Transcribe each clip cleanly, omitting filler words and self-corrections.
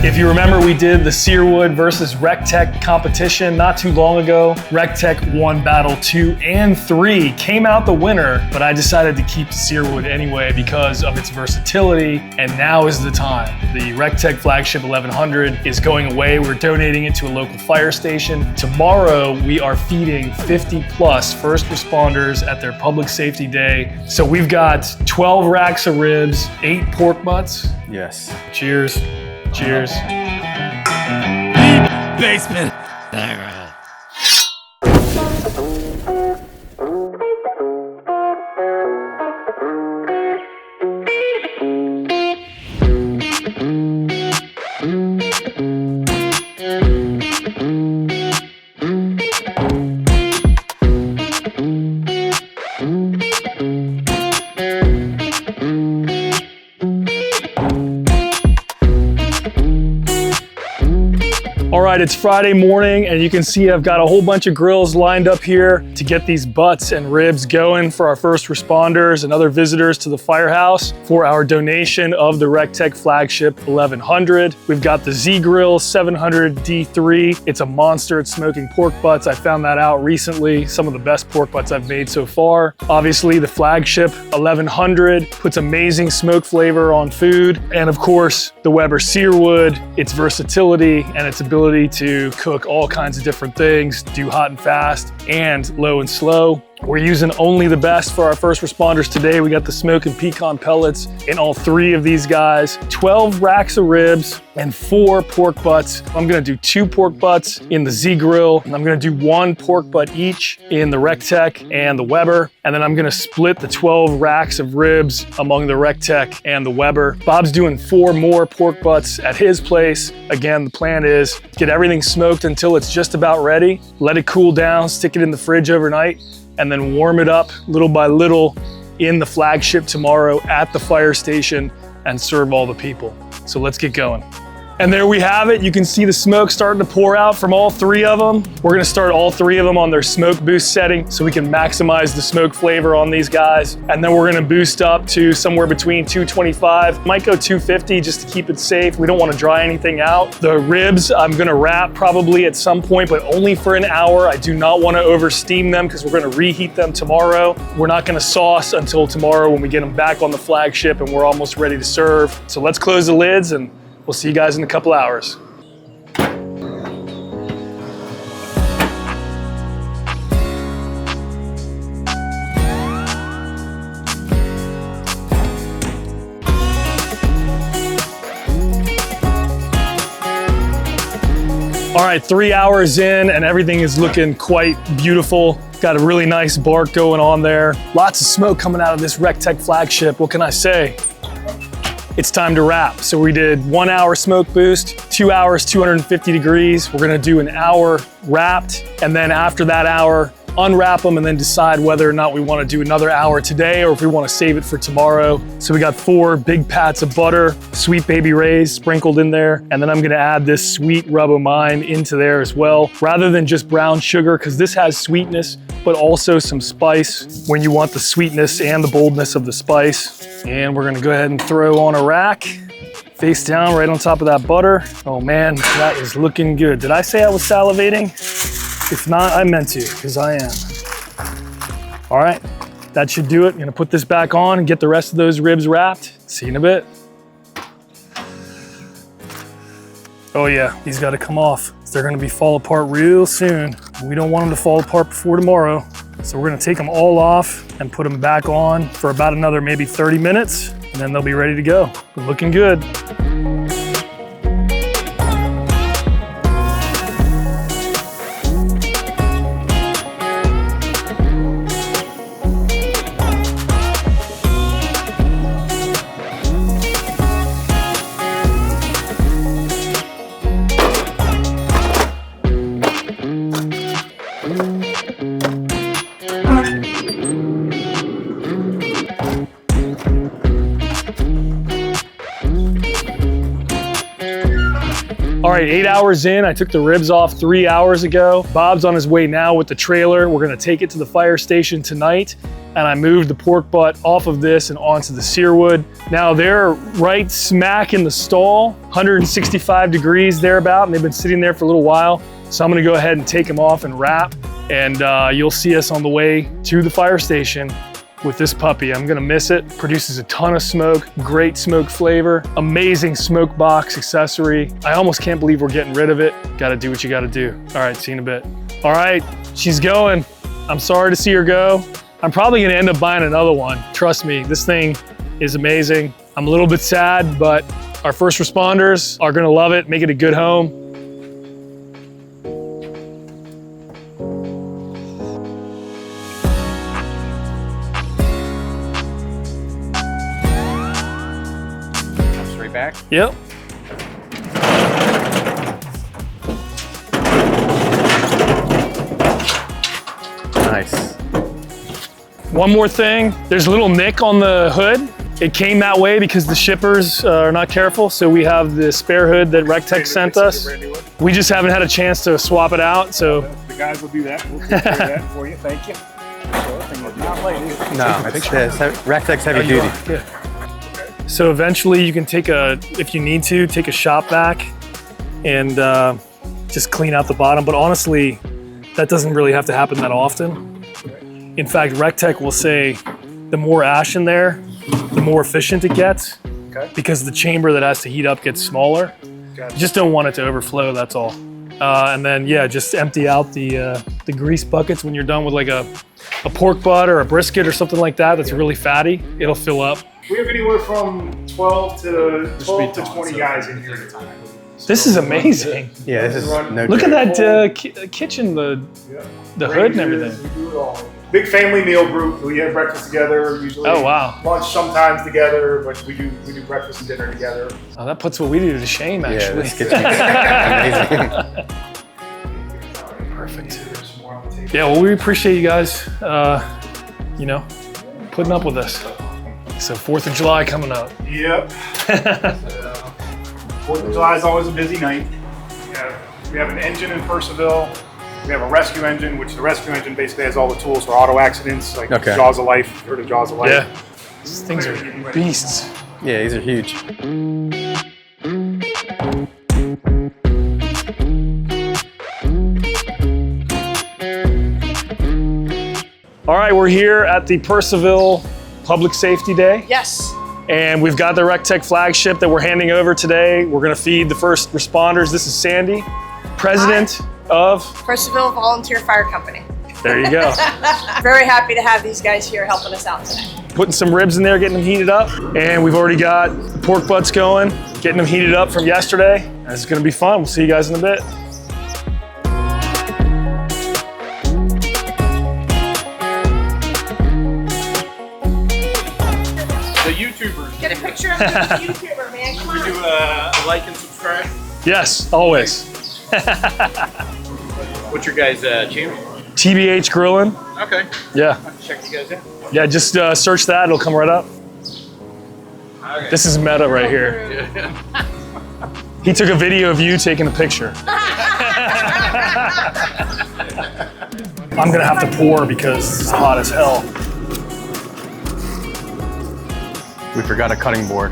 If you remember, we did the Searwood versus Recteq competition not too long ago. Recteq won battle 2 and 3, came out the winner, but I decided to keep the Searwood anyway because of its versatility, and now is the time. The Recteq Flagshipp 1100 is going away. We're donating it to a local fire station. Tomorrow, we are feeding 50+ first responders at their public safety day. So we've got 12 racks of ribs, 8 pork butts. Yes. Cheers. Cheers. Deep basement. All right, it's Friday morning and you can see I've got a whole bunch of grills lined up here to get these butts and ribs going for our first responders and other visitors to the firehouse for our donation of the Recteq Flagshipp 1100. We've got the ZGrills 700 D3. It's a monster at smoking pork butts. I found that out recently. Some of the best pork butts I've made so far. Obviously the Flagshipp 1100 puts amazing smoke flavor on food. And of course, the Weber Searwood, its versatility and its ability to cook all kinds of different things, do hot and fast and low and slow. We're using only the best for our first responders today. We got the Smokin Pecan pellets in all 3 of these guys, 12 racks of ribs and 4 pork butts. I'm gonna do 2 pork butts in the ZGrill, and I'm gonna do 1 pork butt each in the Recteq and the Weber, and then I'm gonna split the 12 racks of ribs among the Recteq and the Weber. Bob's doing 4 more pork butts at his place. Again, the plan is get everything smoked until it's just about ready, let it cool down, stick it in the fridge overnight, and then warm it up little by little in the Flagshipp tomorrow at the fire station and serve all the people. So let's get going. And there we have it. You can see the smoke starting to pour out from all 3 of them. We're gonna start all 3 of them on their smoke boost setting so we can maximize the smoke flavor on these guys. And then we're gonna boost up to somewhere between 225, might go 250 just to keep it safe. We don't wanna dry anything out. The ribs, I'm gonna wrap probably at some point, but only for an hour. I do not wanna over steam them because we're gonna reheat them tomorrow. We're not gonna sauce until tomorrow when we get them back on the Flagshipp and we're almost ready to serve. So let's close the lids and we'll see you guys in a couple hours. All right, 3 hours in and everything is looking quite beautiful. Got a really nice bark going on there. Lots of smoke coming out of this Recteq Flagshipp. What can I say? It's time to wrap. So we did 1 hour smoke boost, 2 hours, 250 degrees. We're gonna do an hour wrapped, and then after that hour, unwrap them and then decide whether or not we wanna do another hour today or if we wanna save it for tomorrow. So we got 4 big pats of butter, Sweet Baby Ray's sprinkled in there, and then I'm gonna add this sweet rub of mine into there as well, rather than just brown sugar, because this has sweetness, but also some spice when you want the sweetness and the boldness of the spice. And we're gonna go ahead and throw on a rack, face down right on top of that butter. Oh man, that is looking good. Did I say I was salivating? If not, I meant to, because I am. All right, that should do it. I'm gonna put this back on and get the rest of those ribs wrapped. See you in a bit. Oh yeah, these gotta come off. They're gonna be fall apart real soon. We don't want them to fall apart before tomorrow. So we're gonna take them all off and put them back on for about another maybe 30 minutes, and then they'll be ready to go. They're looking good. All right, 8 hours in, I took the ribs off 3 hours ago. Bob's on his way now with the trailer. We're gonna take it to the fire station tonight, and I moved the pork butt off of this and onto the searwood. Now they're right smack in the stall, 165 degrees thereabout, and they've been sitting there for a little while. So I'm gonna go ahead and take them off and wrap, and you'll see us on the way to the fire station with this puppy. I'm gonna miss it. Produces a ton of smoke, great smoke flavor, amazing smoke box accessory. I almost can't believe we're getting rid of it. Gotta do what you gotta do. All right, see you in a bit. All right, she's going. I'm sorry to see her go. I'm probably gonna end up buying another one. Trust me, this thing is amazing. I'm a little bit sad, but our first responders are gonna love it, make it a good home. Back? Yep. Nice. One more thing, there's a little nick on the hood. It came that way because the shippers are not careful, so we have the spare hood that Recteq sent us. We just haven't had a chance to swap it out, so. The guys will do that. We'll take care of that for you. Thank you. No, it's Recteq's heavy duty. Yeah. So eventually you can take if you need to, take a shop vac and just clean out the bottom. But honestly, that doesn't really have to happen that often. In fact, Recteq will say the more ash in there, the more efficient it gets, because the chamber that has to heat up gets smaller. You just don't want it to overflow, that's all. And then, yeah, just empty out the grease buckets when you're done with like a pork butt or a brisket or something like that that's really fatty. It'll fill up. We have anywhere from 12 to 20 guys in here at a time. This is amazing. Yeah, this is no Look joke. at that kitchen, the hood and everything. We do it all. Big family meal group. We have breakfast together. Usually Oh, wow. lunch sometimes together, but we do breakfast and dinner together. Oh, that puts what we do to shame, Yeah, actually. this kitchen is amazing. Perfect. Yeah, well, we appreciate you guys, you know, putting up with us. So 4th of July coming up. Yep. 4th of July is always a busy night. We have an engine in Purcellville. We have a rescue engine, which the rescue engine basically has all the tools for auto accidents, like Jaws of Life, or the Jaws of Life. Yeah, these things are beasts. Yeah, these are huge. All right, we're here at the Purcellville Public Safety Day. Yes. And we've got the Recteq Flagship that we're handing over today. We're gonna feed the first responders. This is Sandy, president of Purcellville Volunteer Fire Company. There you go. Very happy to have these guys here helping us out today. Putting some ribs in there, getting them heated up. And we've already got the pork butts going, getting them heated up from yesterday. This is gonna be fun. We'll see you guys in a bit. Get a picture of the YouTuber, man. Come on. Do a like and subscribe. Yes, always. What's your guys' channel? TBH Grillin. Okay. Yeah. Check you guys out. Yeah, just search that, it'll come right up. Okay. This is meta right here. He took a video of you taking a picture. I'm gonna have to pour because it's hot as hell. We forgot a cutting board.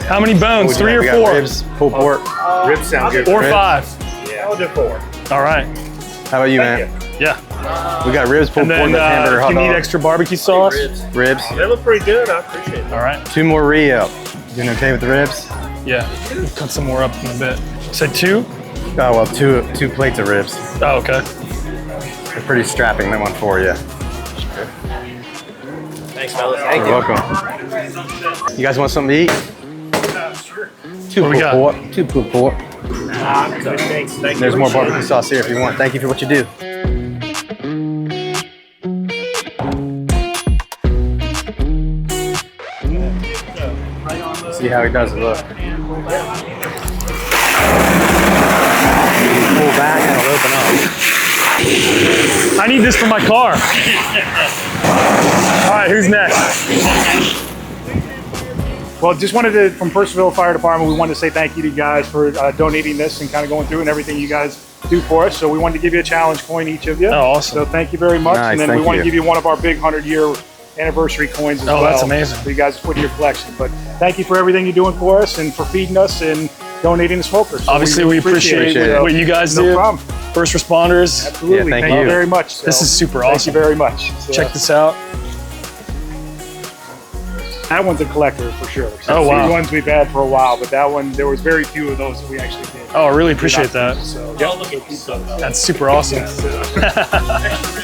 How many bones? 3 or We 4? got ribs, pulled pork. Ribs sound good. Or Ribs. 5. Yeah, I'll do 4. All right. How about you, man? Yeah. We got ribs, pulled And pork, then hamburger, if hot you need dog. extra barbecue sauce. Ribs. They look pretty good. I appreciate it. All right. 2 more re-up. You doing okay with the ribs? Yeah. We'll cut some more up in a bit. Said 2? Oh, well, two plates of ribs. Oh, okay. They're pretty strapping, that one for you. Thanks, fellas. You're welcome. You guys want something to eat? Sure. 2 What we pulled got? pork. 2 pulled pork. Thanks. Thank There's you. more barbecue sauce here if you want. Thank you for what you do. See how he does it, look. Pull back and it'll open up. I need this for my car. All right, who's next? Well, just wanted to, from Purcellville Fire Department, we wanted to say thank you to you guys for donating this and kind of going through and everything you guys do for us. So we wanted to give you a challenge coin, each of you. Oh, awesome. So thank you very much. Nice, and then we want to give you one of our big 100-year anniversary coins as well. Oh, that's amazing. For you guys to put in your collection. But thank you for everything you're doing for us and for feeding us and donating the smoker. So Obviously, we appreciate what you guys do. No problem. First responders. Absolutely. Yeah, thank you very much. This is super Thank awesome. you very much. So, Check this out. that one's a collector for sure. So Oh, wow. the ones we've had for a while, but that one, there was very few of those that we actually did. Oh, I really appreciate that. So, Y'all look at these stuff. That's super awesome. yeah.